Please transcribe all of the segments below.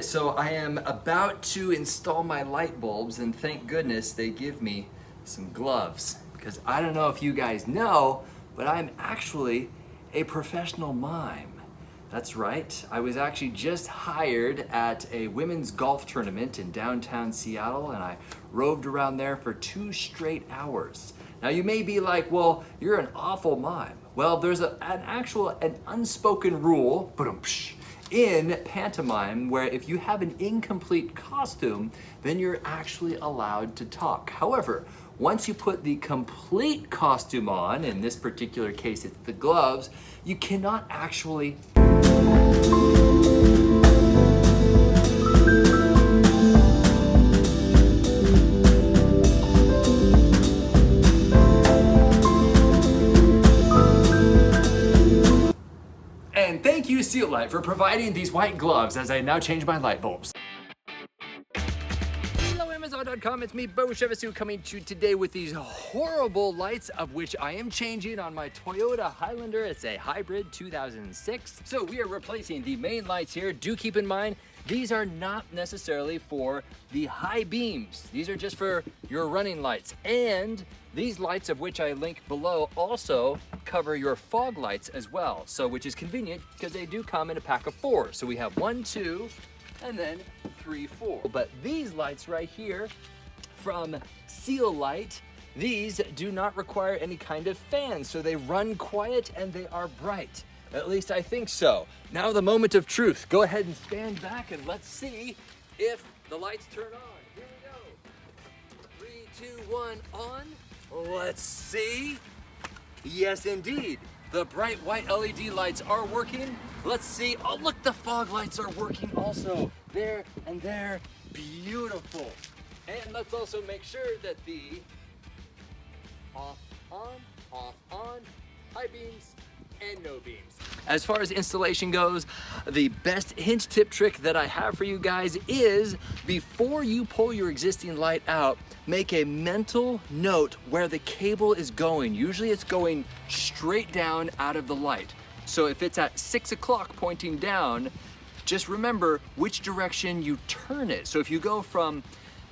So I am about to install my light bulbs, and thank goodness they give me some gloves, because I don't know if you guys know, but I'm actually a professional mime. That's right, I was actually just hired at a women's golf tournament in downtown Seattle, and I roved around there for 2 straight hours. Now you may be like, well, you're an awful mime. Well, there's an unspoken rule, in pantomime, where if you have an incomplete costume, then you're actually allowed to talk. However, once you put the complete costume on, in this particular case it's the gloves, you cannot actually And thank you, Sealight, for providing these white gloves as I now change my light bulbs. Hello, Amazon.com. It's me, Beau, coming to you today with these horrible lights, of which I am changing on my Toyota Highlander. It's a hybrid 2006. So we are replacing the main lights here. Do keep in mind, these are not necessarily for the high beams. These are just for your running lights. And these lights, of which I link below, also cover your fog lights as well. So, which is convenient because they do come in a pack of 4. So we have 1, 2, and then 3, 4. But these lights right here from Sealight, these do not require any kind of fan. So they run quiet and they are bright. At least I think so. Now the moment of truth. Go ahead and stand back and let's see if the lights turn on. Here we go. 3, 2, 1, on. Let's see. Yes, indeed. The bright white LED lights are working. Let's see. Oh, look, the fog lights are working also. There and there. Beautiful. And let's also make sure that the off, on, high beams, and no beams. As far as installation goes, the best Hinge tip trick that I have for you guys is, before you pull your existing light out, make a mental note where the cable is going. Usually it's going straight down out of the light. So if it's at 6 o'clock pointing down, just remember which direction you turn it. So if you go from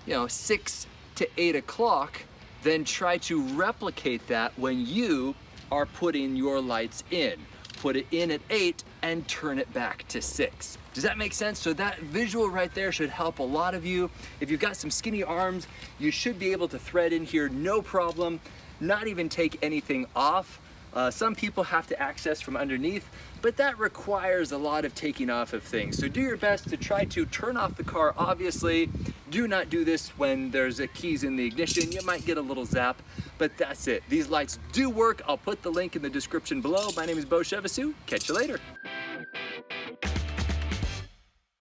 6 to 8 o'clock, then try to replicate that when you are putting your lights in. Put it in at 8 and turn it back to 6. Does that make sense? So that visual right there should help a lot of you. If you've got some skinny arms, you should be able to thread in here no problem, not even take anything off. Some people have to access from underneath, but that requires a lot of taking off of things. So do your best to try to turn off the car. Obviously, do not do this when there's keys in the ignition. You might get a little zap, but that's it. These lights do work. I'll put the link in the description below. My name is Beau. Catch you later.